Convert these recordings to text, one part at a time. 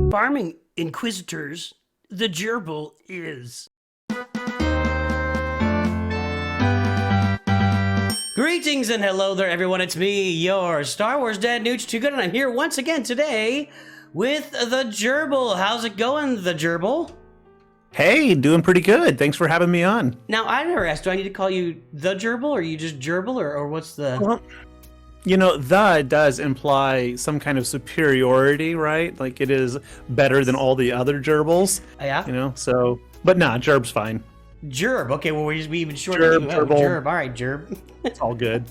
Farming Inquisitors, the Gerbil is. Greetings and hello there, everyone. It's me, your Star Wars Dad, Nooch Too Good, and I'm here once again today with the Gerbil. How's it going, the Gerbil? Hey, doing pretty good. Thanks for having me on. Now, I never asked, do I need to call you the Gerbil, or are you just Gerbil, or what's the... Well, you know, the does imply some kind of superiority, right? Like it is better than all the other gerbils. Yeah? You know, so... But nah, Gerb's fine. Gerb. Okay, well, we even shorter. Gerbil. Gerb. All right, Gerb. It's all good.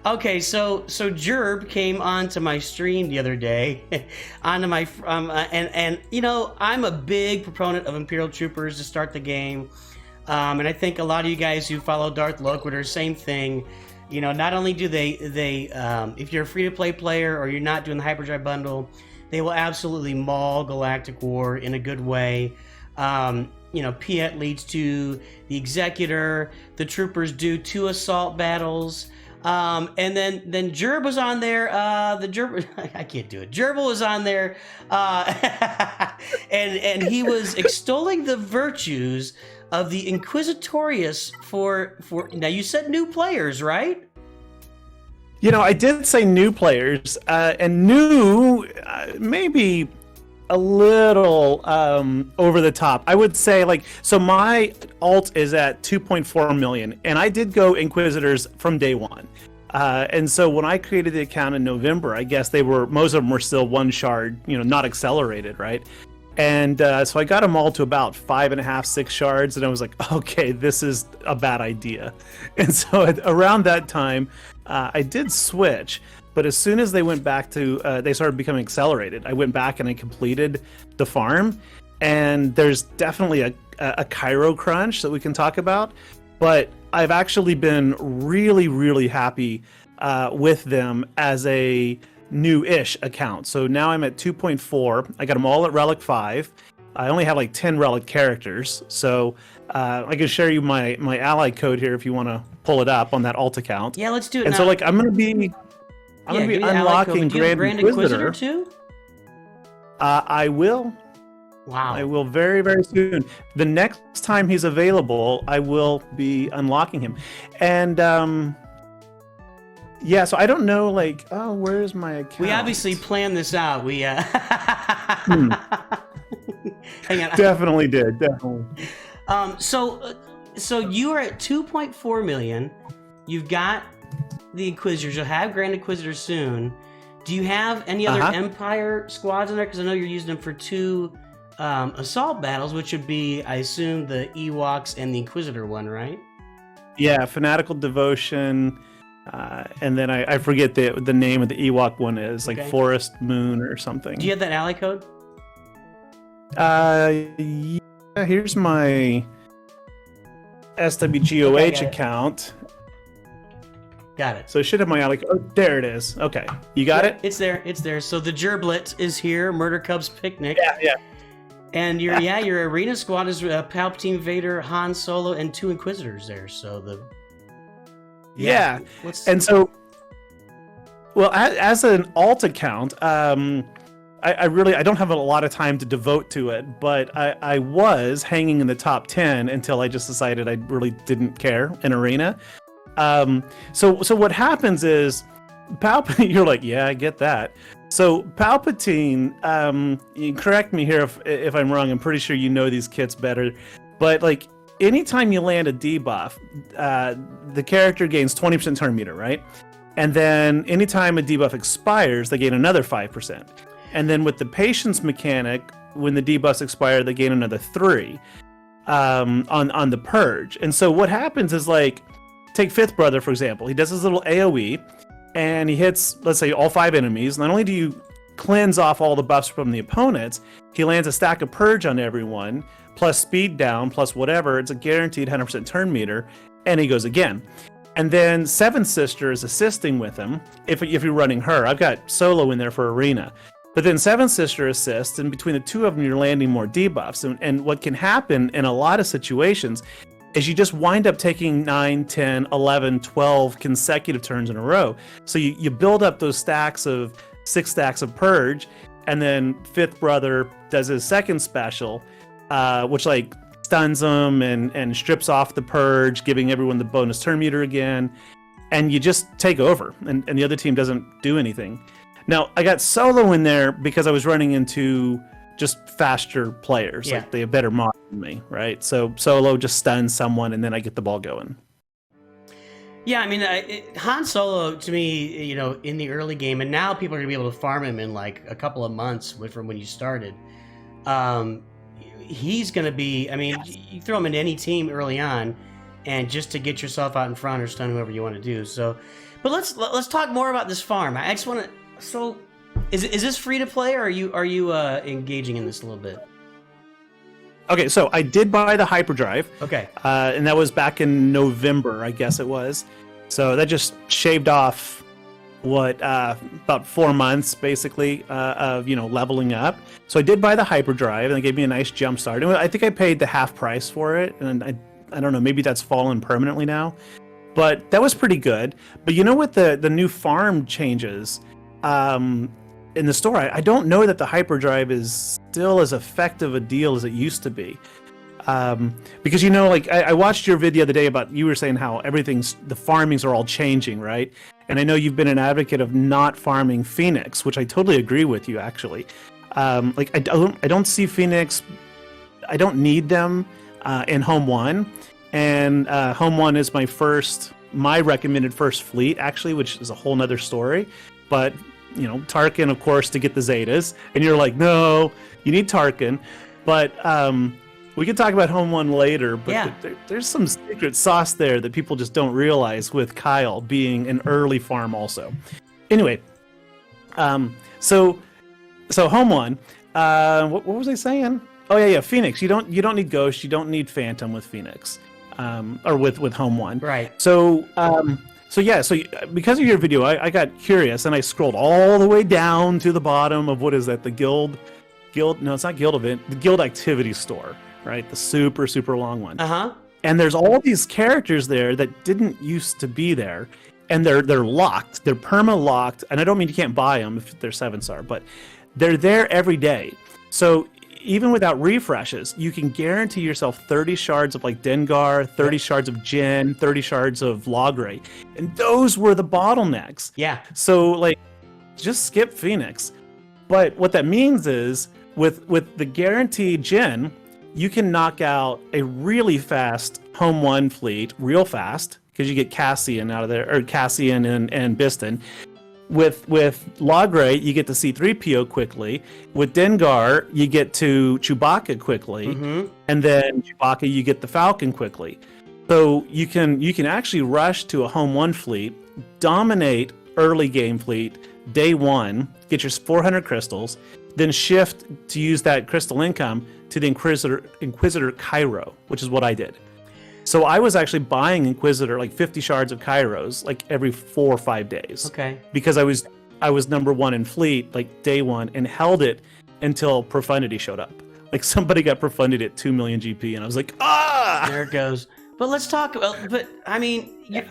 Okay, so Gerb came onto my stream the other day, onto my and you know, I'm a big proponent of Imperial Troopers to start the game, and I think a lot of you guys who follow Darth Loquitur, same thing. You know, not only do they if you're a free-to-play player or you're not doing the Hyperdrive bundle, they will absolutely maul Galactic War in a good way. You know, Piet leads to the Executor. The troopers do 2 assault battles. And then Gerb was on there. The Gerbil, I can't do it. Gerbil was on there, and he was extolling the virtues of the Inquisitorius for. Now you said new players, right? You know, I did say new players, and new maybe a little over the top. I would say, like, so my alt is at 2.4 million, and I did go Inquisitors from day one. And so when I created the account in November, I guess most of them were still 1 shard, you know, not accelerated, right? And so I got them all to about 5.5, 6 shards, and I was like, okay, this is a bad idea. And so around that time, I did switch. But as soon as they went back to, they started becoming accelerated, I went back and I completed the farm. And there's definitely a Cairo crunch that we can talk about. But I've actually been really, really happy with them as a new-ish account. So now I'm at 2.4. I got them all at Relic 5. I only have like 10 Relic characters. So I can share you my ally code here if you want to pull it up on that alt account. Yeah, let's do it and now. so like I'm going to be unlocking Grand Inquisitor too? I will. Wow. I will very, very soon. The next time he's available, I will be unlocking him. And yeah, so I don't know, like, oh, where's my account? We obviously planned this out. We Hang on. Definitely did, definitely. So you are at 2.4 million. You've got the Inquisitors. You'll have Grand Inquisitor soon. Do you have any other Empire squads in there? Because I know you're using them for 2 assault battles, which would be, I assume, the Ewoks and the Inquisitor one, right? Yeah, Fanatical Devotion, and then I forget the name of the Ewok one is, like Forest Moon or something. Do you have that ally code? Yeah, here's my SWGOH account. Got it. So it should have my ally code. Oh, there it is. Okay, you got it? It's there. It's there. So the Gerblet is here. Murder Cubs Picnic. Yeah. And your arena squad is Palpatine, Vader, Han Solo, and 2 Inquisitors there. So the and so, well, as an alt account, I don't have a lot of time to devote to it, but I was hanging in the top 10 until I just decided I really didn't care in arena. So what happens is Palpatine. You're like, yeah, I get that. So Palpatine, you correct me here if I'm wrong. I'm pretty sure you know these kits better, but like anytime you land a debuff, the character gains 20% turn meter, right? And then anytime a debuff expires, they gain another 5%. And then with the patience mechanic, when the debuffs expire, they gain another 3 on the purge. And so what happens is, like, take Fifth Brother for example. He does his little AOE. And he hits, let's say, all 5 enemies. Not only do you cleanse off all the buffs from the opponents, he lands a stack of Purge on everyone, plus speed down, plus whatever. It's a guaranteed 100% turn meter, and he goes again. And then Seventh Sister is assisting with him, if you're running her. I've got Solo in there for Arena. But then Seventh Sister assists, and between the 2 of them, you're landing more debuffs. And what can happen in a lot of situations is you just wind up taking 9, 10, 11, 12 consecutive turns in a row. So you build up those stacks of 6 stacks of Purge, and then fifth brother does his second special, which like stuns them and strips off the purge, giving everyone the bonus turn meter again, and you just take over, and the other team doesn't do anything. Now, I got solo in there because I was running into just faster players. Yeah. Like they have better mod than me, right? So solo just stuns someone, and then I get the ball going. Yeah, I mean, Han Solo, to me, you know, in the early game, and now people are going to be able to farm him in like a couple of months from when you started. He's going to be, I mean, you throw him into any team early on, and just to get yourself out in front or stun whoever you want to do. So, but let's talk more about this farm. I just want to. So, is this free to play, or are you engaging in this a little bit? Okay, so I did buy the hyperdrive. Okay. And that was back in November, I guess it was. So that just shaved off about 4 months basically of leveling up. So I did buy the hyperdrive, and it gave me a nice jump start. And I think I paid the half price for it, and I don't know, maybe that's fallen permanently now, but that was pretty good. But with the new farm changes in the store, I don't know that the hyperdrive is still as effective a deal as it used to be. Because I watched your video the other day about, you were saying how the farmings are all changing, right? And I know you've been an advocate of not farming Phoenix, which I totally agree with you actually. I don't see Phoenix, I don't need them in Home 1, and Home 1 is my recommended first fleet actually, which is a whole nother story. But Tarkin, of course, to get the Zetas, and you're like, no, you need Tarkin. But we can talk about Home 1 later, but yeah. There's some secret sauce there that people just don't realize, with Kyle being an early farm also. Anyway, so Home 1, what was I saying? Oh yeah, Phoenix. You don't need Ghost, you don't need Phantom with Phoenix, or with Home 1. Right. So because of your video, I got curious, and I scrolled all the way down to the bottom of, what is that, the Guild? No, it's not Guild event, the Guild activity store, right? The super, super long one. Uh-huh. And there's all these characters there that didn't used to be there, and they're locked. They're perma-locked, and I don't mean you can't buy them if they're 7-star, but they're there every day. So even without refreshes, you can guarantee yourself 30 shards of like Dengar, 30 shards of Jin, 30 shards of Logray. And those were the bottlenecks. Yeah. So just skip Phoenix. But what that means is with the guaranteed Jin, you can knock out a really fast Home 1 fleet real fast, because you get Cassian out of there, or Cassian and Biston. With Logray, you get to C-3PO quickly. With Dengar, you get to Chewbacca quickly, and then Chewbacca, you get the Falcon quickly. So you can actually rush to a Home 1 fleet, dominate early game fleet day 1, get your 400 crystals, then shift to use that crystal income to the Inquisitor Cairo, which is what I did. So I was actually buying Inquisitor, like 50 shards of Kairos, like every 4 or 5 days. Okay. Because I was number 1 in fleet, like day 1, and held it until Profundity showed up. Like somebody got Profundity at 2 million GP, and I was like, ah! There it goes. But let's talk about, but I mean,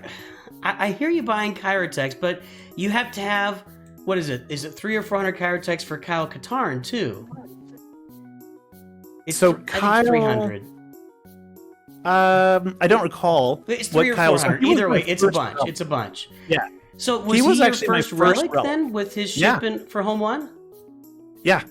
I hear you buying Kyrotechs, but you have to have, what is it? Is it 300 or 400 Kyrotechs for Kyle Katarn too? So Kyle, 300. I don't recall. It's 300 or 400. Either way, it's a bunch. It's a bunch. Yeah. So was he your actually first my first relic then, with his shipment for Home 1? Yeah.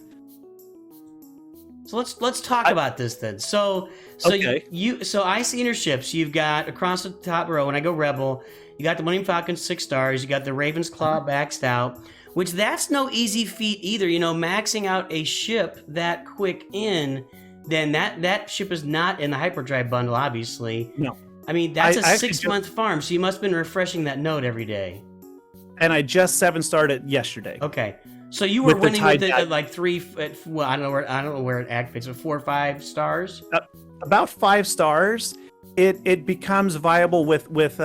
So let's talk about this then. So okay. So I see in your ships, you've got across the top row, when I go Rebel, you got the Millennium Falcon 6 stars, you got the Raven's Claw maxed out, which that's no easy feat either. Maxing out a ship that quick in, then that ship is not in the hyperdrive bundle, obviously. No. I mean, that's a 6-month farm, so you must have been refreshing that node every day. And I just 7-starred it yesterday. Okay. So you were winning with it at like 3, well, I don't know where it activates, but 4 or 5 stars? About 5 stars. It becomes viable with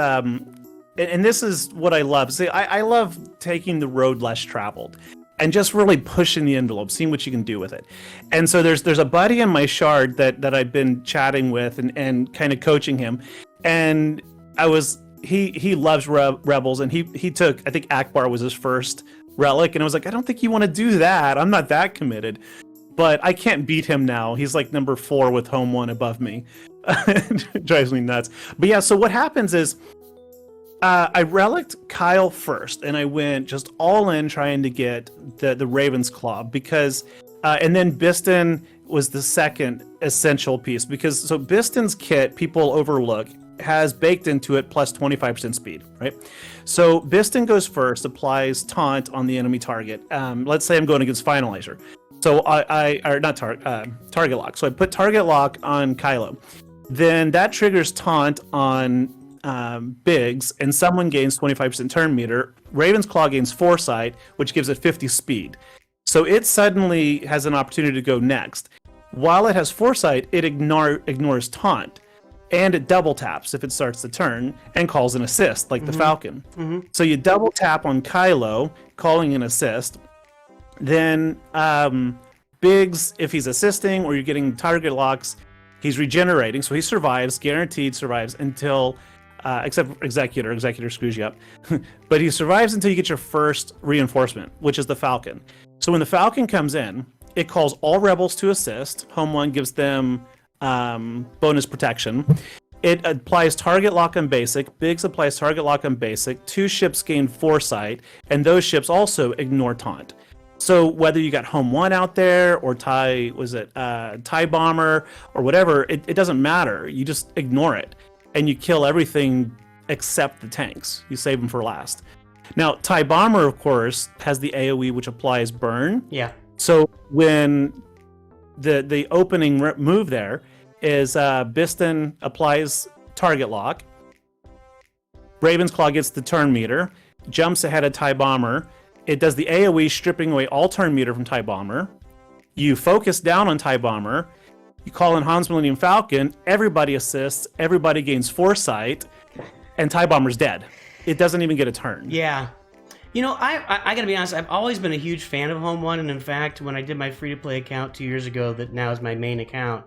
and this is what I love. See, I love taking the road less traveled and just really pushing the envelope, seeing what you can do with it. And so there's a buddy in my shard that I've been chatting with and kind of coaching him. And he loves Rebels, and he took, I think Akbar was his first relic, and I was like, I don't think you want to do that. I'm not that committed. But I can't beat him now. He's like number 4 with home 1 above me. It drives me nuts. But yeah, so what happens is I relicked Kyle first, and I went just all in trying to get the Raven's Claw because, and then Biston was the second essential piece because so Biston's kit people overlook has baked into it plus 25% speed, right? So Biston goes first, applies taunt on the enemy target. Let's say I'm going against Finalizer. So target lock. So I put target lock on Kylo. Then that triggers taunt on Biggs, and someone gains 25% turn meter. Raven's Claw gains Foresight, which gives it 50 speed. So it suddenly has an opportunity to go next. While it has Foresight, it ignores taunt. And it double taps if it starts the turn and calls an assist, like the Falcon. So you double tap on Kylo, calling an assist. Then Biggs, if he's assisting or you're getting target locks, he's regenerating. So he survives, guaranteed survives until, except for Executor. Executor screws you up. But he survives until you get your first reinforcement, which is the Falcon. So when the Falcon comes in, it calls all rebels to assist. Home 1 gives them bonus protection. It applies target lock on basic. Biggs applies target lock on basic. 2 ships gain Foresight, and those ships also ignore taunt. So whether you got home 1 out there or TIE bomber or whatever, it doesn't matter. You just ignore it, and you kill everything except the tanks. You save them for last. Now TIE bomber, of course, has the AOE which applies burn. Yeah. So when the opening move there is Biston applies target lock. Raven's Claw gets the turn meter, jumps ahead of TIE Bomber. It does the AoE, stripping away all turn meter from TIE Bomber. You focus down on TIE Bomber. You call in Han's Millennium Falcon. Everybody assists. Everybody gains Foresight. And TIE Bomber's dead. It doesn't even get a turn. Yeah. You know, I gotta be honest, I've always been a huge fan of Home 1, and in fact, when I did my free-to-play account 2 years ago that now is my main account,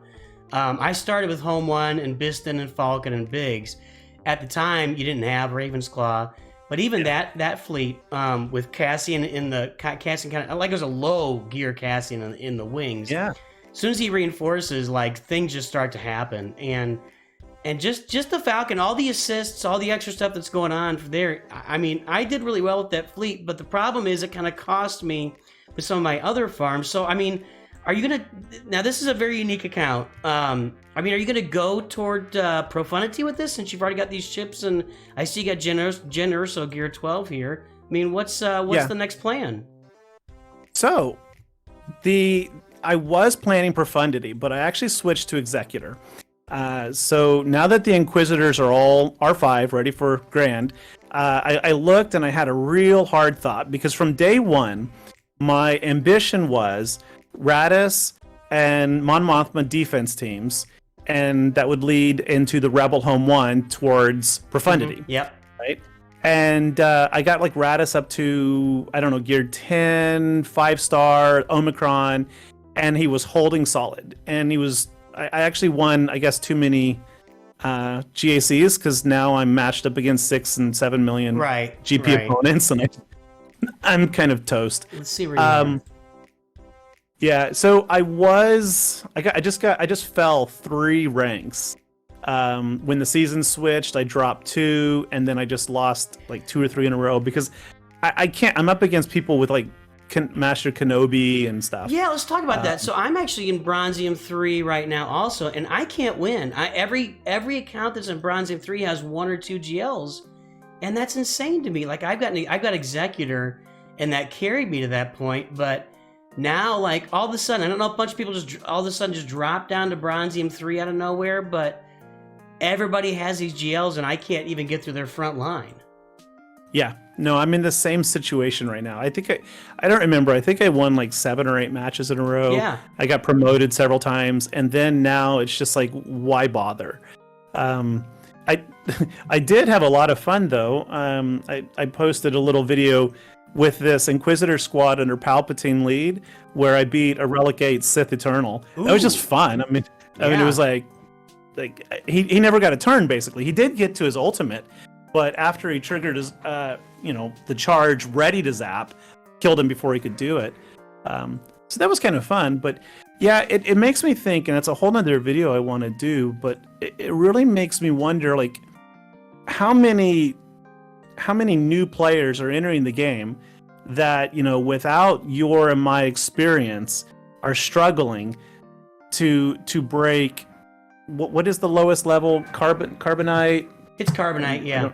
I started with Home 1 and Biston and Falcon and Biggs. At the time, you didn't have Raven's Claw, but even that fleet with Cassian in the... Cassian kind of... Like there's a low gear Cassian in the wings. Yeah. As soon as he reinforces, like, things just start to happen, and just the Falcon, all the assists, all the extra stuff that's going on there. I mean, I did really well with that fleet, but the problem is it kind of cost me with some of my other farms. So, I mean, are you going to... Now, this is a very unique account. I mean, are you going to go toward Profundity with this, since you've already got these ships, and I see you got Gen Urso Gear 12 here. I mean, what's the next plan? So, I was planning Profundity, but I actually switched to Executor. So now that the Inquisitors are all R5 ready for Grand, I looked and I had a real hard thought, because from day one, my ambition was Radis and Mon Mothma defense teams, and that would lead into the Rebel Home 1 towards Profundity. Yep. Right? And I got like Radis up to, I don't know, Gear 10, 5-star, Omicron, and he was holding solid. And he was... I actually won, I guess, too many GACs, because now I'm matched up against 6 and 7 million GP opponents, and I'm kind of toast. Let's see where you are. Yeah, so I just fell 3 ranks. When the season switched, I dropped 2, and then I just lost like 2 or 3 in a row, because I can't. I'm up against people with like Master Kenobi and stuff. Yeah, let's talk about that. So I'm actually in Bronzium 3 right now also, and I can't win. Every account that's in Bronzium 3 has 1 or 2 GLs, and that's insane to me. Like I've got Executor, and that carried me to that point, but now like all of a sudden, I don't know, a bunch of people just all of a sudden just drop down to Bronzium 3 out of nowhere, but everybody has these GLs, and I can't even get through their front line. Yeah. No, I'm in the same situation right now. I think I don't remember. I think I won like 7 or 8 matches in a row. Yeah. I got promoted several times, and then now it's just like, why bother? I did have a lot of fun though. I posted a little video with this Inquisitor squad under Palpatine lead, where I beat a Relic 8 Sith Eternal. Ooh. That was just fun. I mean, it was like he never got a turn. Basically, he did get to his ultimate. But after he triggered his, the charge ready to zap, killed him before he could do it. So that was kind of fun, but yeah, it makes me think, and it's a whole nother video I want to do, but it really makes me wonder, like, how many new players are entering the game that, you know, without your and my experience are struggling to break what is the lowest level? Carbonite? It's Carbonite, yeah.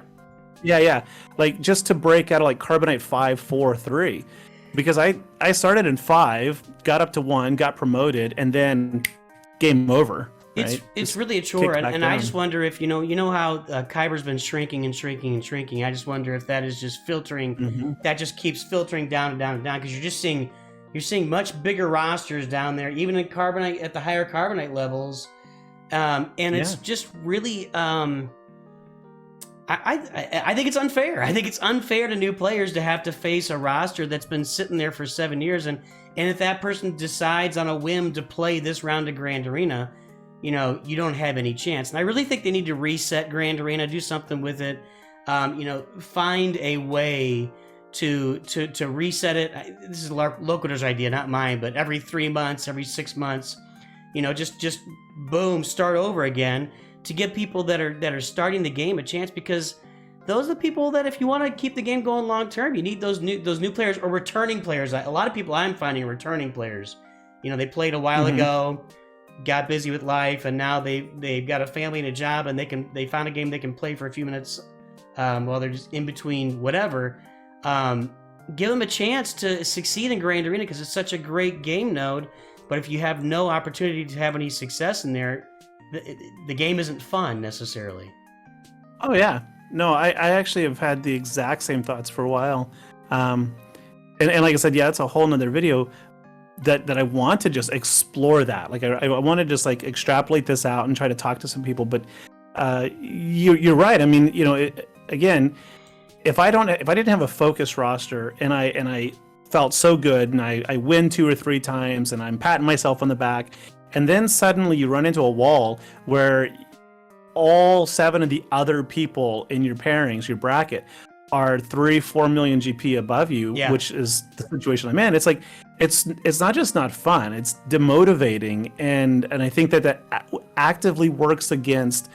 Yeah. Like, just to break out of like Carbonite 5, 4, 3. Because I started in 5, got up to 1, got promoted, and then game over. Right? It's really a chore, and I just wonder if, you know how Kyber's been shrinking and shrinking and shrinking. I just wonder if that is just filtering, that just keeps filtering down and down and down, because you're seeing much bigger rosters down there, even in Carbonite, at the higher Carbonite levels, and it's just really, I think it's unfair. I think it's unfair to new players to have to face a roster that's been sitting there for 7 years, and if that person decides on a whim to play this round of Grand Arena, you know, you don't have any chance. And I really think they need to reset Grand Arena, do something with it, you know, find a way to reset it. This is Locator's idea, not mine, but every 3 months, every 6 months, you know, just boom, start over again, to give people that are starting the game a chance, because those are the people that, if you want to keep the game going long term, you need those new players or returning players. A lot of people I'm finding are returning players. You know, they played a while ago, got busy with life, and now they've got a family and a job, and they found a game they can play for a few minutes while they're just in between whatever. Give them a chance to succeed in Grand Arena, because it's such a great game node. But if you have no opportunity to have any success in there, the game isn't fun necessarily. Oh yeah, no, I actually have had the exact same thoughts for a while, and like I said, yeah, it's a whole nother video that I want to just explore that. Like I want to just like extrapolate this out and try to talk to some people. But you're right. I mean, you know, again, if I didn't have a focused roster and I felt so good and I win 2 or 3 times and I'm patting myself on the back, and then suddenly you run into a wall where all 7 of the other people in your pairings, your bracket, are 3-4 million GP above you, which is the situation I'm in. It's like it's not just not fun; it's demotivating, and I think that actively works against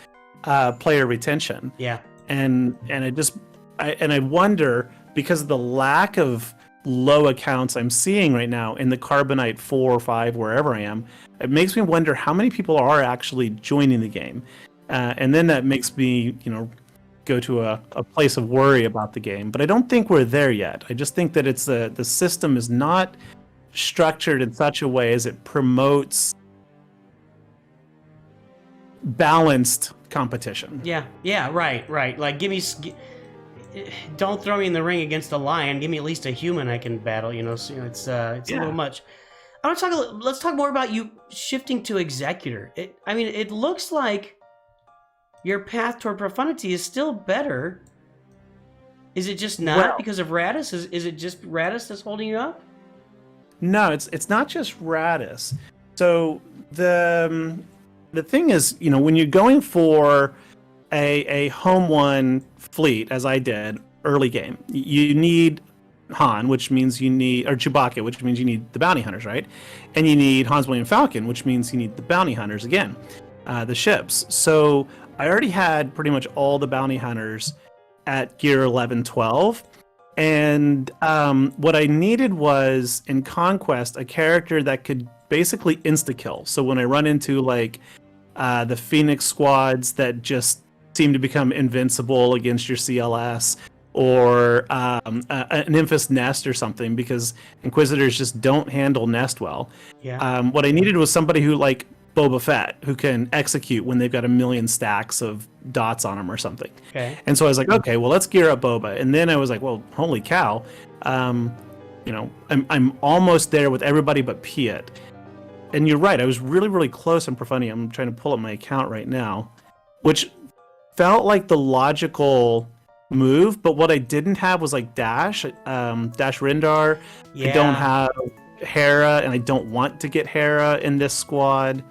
player retention. Yeah, and I wonder, because of the lack of low accounts I'm seeing right now in the Carbonite 4 or 5, wherever I am, it makes me wonder how many people are actually joining the game, and then that makes me, you know, go to a place of worry about the game. But I don't think we're there yet. I just think that it's the system is not structured in such a way as it promotes balanced competition. Yeah, right. Like, don't throw me in the ring against a lion. Give me at least a human I can battle. You know, so, you know, it's a little much. I want to let's talk more about you shifting to Executor. I mean, it looks like your path toward profundity is still better. Is it just not because of Radis? Is it just Radis that's holding you up? No, it's not just Radis. So the thing is, you know, when you're going for a home one fleet, as I did early game, you need Han, which means you need, or Chewbacca, which means you need the bounty hunters, right? And you need Hans William Falcon, which means you need the bounty hunters again, the ships. So I already had pretty much all the bounty hunters at gear 11, 12. And what I needed was, in Conquest, a character that could basically insta-kill. So when I run into, like, the Phoenix squads that just seem to become invincible against your CLS, or an Infest Nest or something, because Inquisitors just don't handle Nest well. Yeah. What I needed was somebody who, like Boba Fett, who can execute when they've got a million stacks of dots on them or something. Okay. And so I was like, okay, well, let's gear up Boba. And then I was like, well, holy cow, you know, I'm almost there with everybody but Piet. And you're right, I was really, really close in Profundity. I'm trying to pull up my account right now, which felt like the logical move, but what I didn't have was like Dash Rindar. Yeah. I don't have Hera, and I don't want to get Hera in this squad.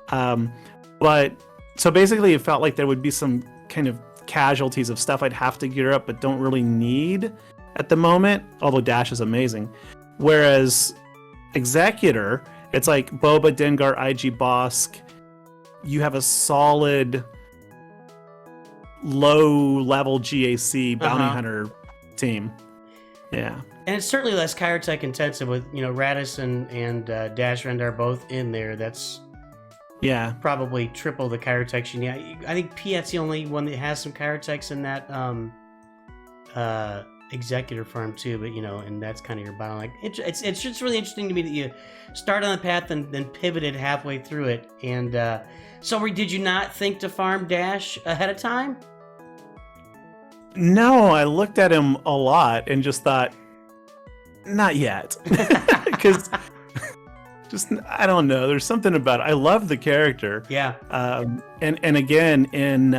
But so basically it felt like there would be some kind of casualties of stuff I'd have to gear up but don't really need. at the moment, although dash is amazing. Whereas executor, it's like Boba, Dengar, IG, Bosk. You have a solid low level GAC bounty hunter team. Yeah. And it's certainly less Kyrotech intensive with, Radis and Dash Rendar both in there. That's probably triple the Kyrotechs you need. I think Piet's the only one that has some Kyrotechs in that executor farm too, but and that's kind of your bottleneck. It's just really interesting to me that you start on the path and then pivoted halfway through it. And so did you not think to farm Dash ahead of time? No, I looked at him a lot and just thought, not yet. Because I don't know. There's something about it. I love the character. Yeah. And again, in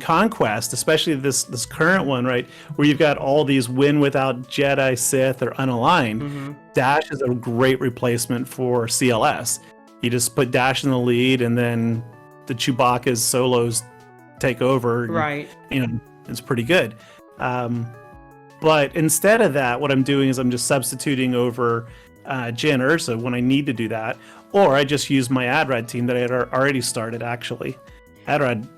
Conquest, especially this current one, right, where you've got all these win without Jedi, Sith, or unaligned, Dash is a great replacement for CLS. You just put Dash in the lead, and then the Chewbacca's solos take over. Right. It's pretty good. But instead of that, what I'm doing is I'm just substituting over Jyn Ursa when I need to do that, or I just use my Adrad team that I had already started, actually. Adrad,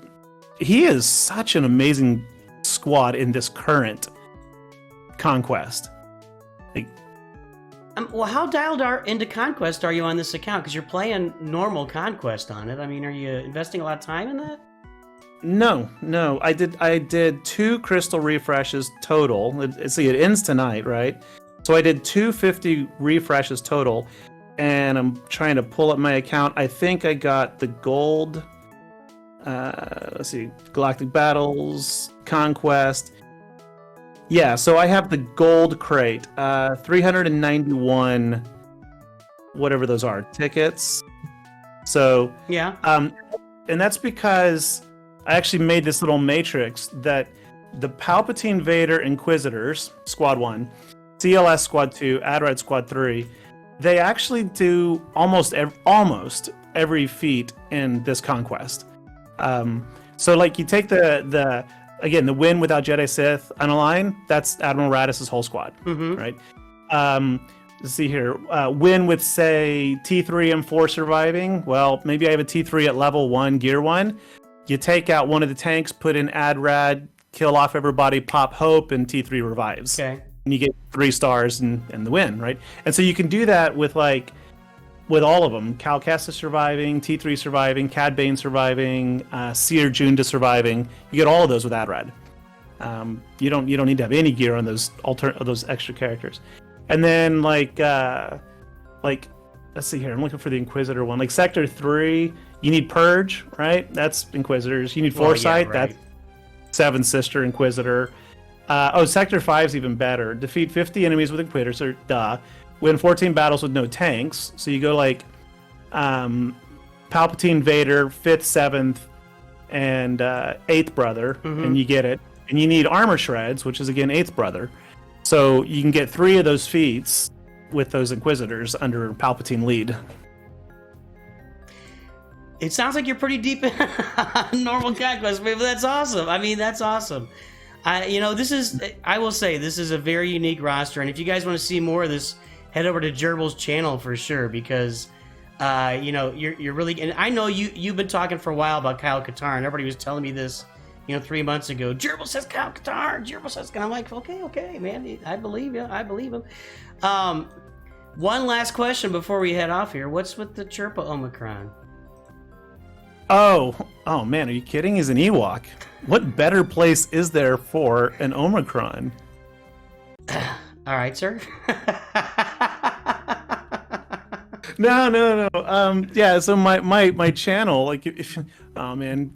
he is such an amazing squad in this current Conquest. Well, how dialed into Conquest are you on this account? Because you're playing normal Conquest on it. I mean, are you investing a lot of time in that? No. I did 2 crystal refreshes total. It ends tonight, right? So I did 250 refreshes total, and I'm trying to pull up my account. I think I got the gold. Let's see, Galactic Battles, Conquest. Yeah, so I have the gold crate, 391, whatever those are, tickets. So yeah, and that's because I actually made this little matrix that the Palpatine Vader Inquisitors, Squad 1, CLS Squad 2, Adrad Squad 3, they actually do almost every feat in this Conquest. So like you take the win without Jedi, Sith, unaligned, that's Admiral Radis' whole squad, right? Let's see here. Win with, say, T3 and 4 surviving. Well, maybe I have a T3 at level 1, gear 1. You take out one of the tanks, put in Adrad, kill off everybody, pop Hope, and T3 revives. Okay. And you get 3 stars and the win, right? And so you can do that with all of them. Cal Kestis surviving, T3 surviving, Cad Bane surviving, Seer Junda surviving. You get all of those with Adrad. You don't need to have any gear on those extra characters. And then let's see here. I'm looking for the Inquisitor one. Like Sector 3, you need Purge, right? That's Inquisitors. You need Foresight. Right. That's Seven Sister Inquisitor. Sector 5 is even better. Defeat 50 enemies with Inquisitors, or duh. Win 14 battles with no tanks. So you go like Palpatine Vader, 5th, 7th, and 8th brother, and you get it. And you need Armor Shreds, which is again 8th brother. So you can get 3 of those feats with those Inquisitors under Palpatine lead. It sounds like you're pretty deep in normal Conquest, but that's awesome. I mean, that's awesome. I will say, this is a very unique roster, and if you guys want to see more of this, head over to Gerbil's channel for sure, because you're really, and I know you've been talking for a while about Kyle Katarn. Everybody was telling me this 3 months ago. Gerbil says Kyle Katarn. Gerbil says, and I'm like, okay, man, I believe you. I believe him. One last question before we head off here. What's with the Chirpa Omicron? Oh man, are you kidding? He's an Ewok. What better place is there for an Omicron? All right, sir. No. Yeah. So my channel, like,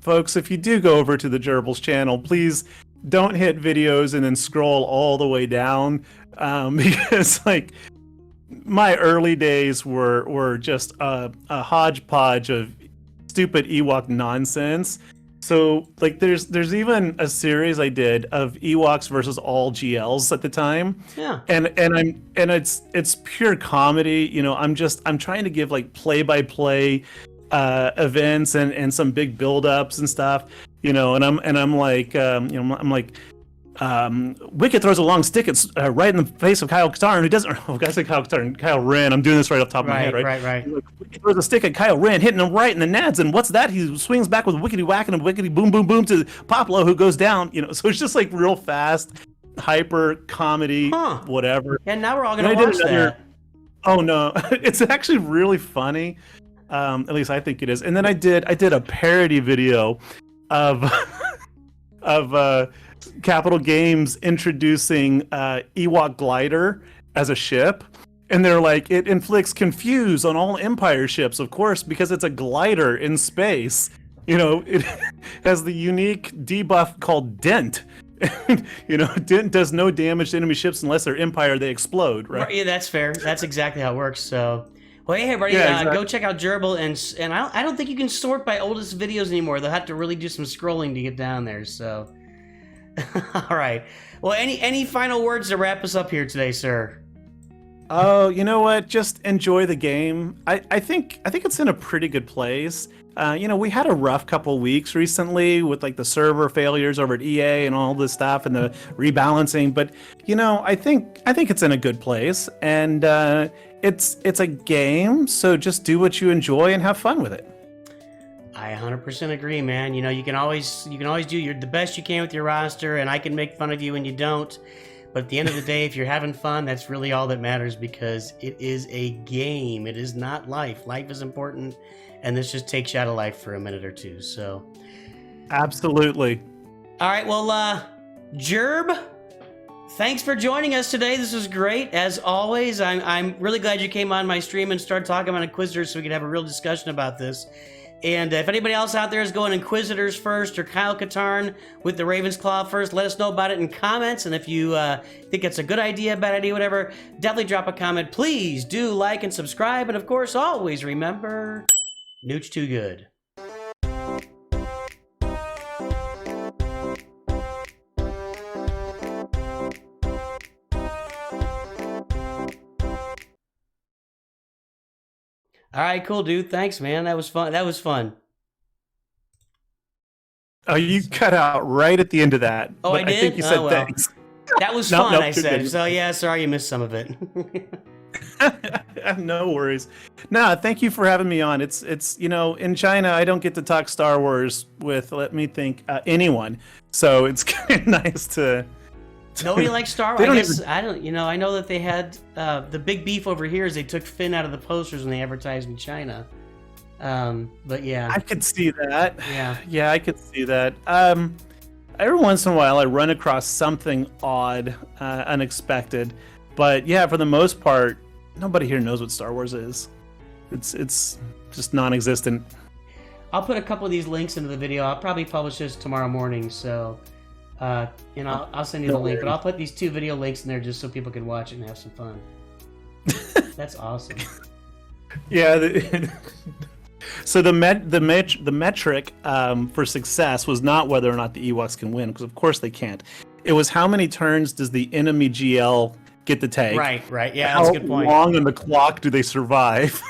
folks, if you do go over to the Gerbil's channel, please don't hit videos and then scroll all the way down, because like my early days were just a hodgepodge of stupid Ewok nonsense. So like there's even a series I did of Ewoks versus all GLs at the time. Yeah. And it's pure comedy. I'm trying to give like play-by-play events and some big build-ups and stuff. And I'm like Wicket throws a long stick right in the face of Kyle Katarn, who doesn't. Oh, I said Kyle Katarn, Kyle Ren. I'm doing this right off the top of my head, right? Right. Wicket throws a stick at Kyle Ren, hitting him right in the nads, and what's that? He swings back with wickety whack and a wickety boom boom boom to Poplo, who goes down. So it's just like real fast, hyper comedy, whatever. And now we're all gonna watch that. Oh no, it's actually really funny. At least I think it is. And then I did a parody video of Capital Games introducing Ewok Glider as a ship, and they're like, it inflicts confuse on all Empire ships, of course, because it's a glider in space. It has the unique debuff called Dent. Dent does no damage to enemy ships unless they're Empire, they explode, right? Yeah, that's fair. That's exactly how it works. So, well, hey, everybody, go check out Gerbil, and I don't think you can sort by oldest videos anymore. They'll have to really do some scrolling to get down there. So, all right. Well, any final words to wrap us up here today, sir? Oh, you know what? Just enjoy the game. I think it's in a pretty good place. We had a rough couple weeks recently with like the server failures over at EA and all this stuff and the rebalancing, but I think it's in a good place, and it's a game, so just do what you enjoy and have fun with it. I 100% agree, man. You can always do the best you can with your roster, and I can make fun of you when you don't. But at the end of the day, if you're having fun, that's really all that matters, because it is a game. It is not life. Life is important, and this just takes you out of life for a minute or two. So, absolutely. All right. Well, Gerb, thanks for joining us today. This was great, as always. I'm really glad you came on my stream and started talking about Inquisitors, so we could have a real discussion about this. And if anybody else out there is going Inquisitors first or Kyle Katarn with the Raven's Claw first, let us know about it in comments. And if you think it's a good idea, bad idea, whatever, definitely drop a comment. Please do like and subscribe. And of course, always remember, Nooch too good. All right, cool, dude. Thanks, man. That was fun. Oh, you cut out right at the end of that. Oh, I did? I think you said thanks. That was fun, I said. Good. So, yeah, sorry you missed some of it. No worries. No, thank you for having me on. It's in China, I don't get to talk Star Wars with, let me think, anyone. So it's kind of nice to... Nobody likes Star Wars. I know that they had the big beef over here is they took Finn out of the posters when they advertised in China. But yeah, I could see that. Yeah, I could see that. Every once in a while, I run across something odd, unexpected. But yeah, for the most part, nobody here knows what Star Wars is. It's just non-existent. I'll put a couple of these links into the video. I'll probably publish this tomorrow morning, so. I'll send you the link, but I'll put these 2 video links in there just so people can watch it and have some fun. That's awesome. Yeah. So the metric for success was not whether or not the Ewoks can win, because of course they can't. It was how many turns does the enemy GL get to take. Right. Yeah, that's a good point. How long on the clock do they survive?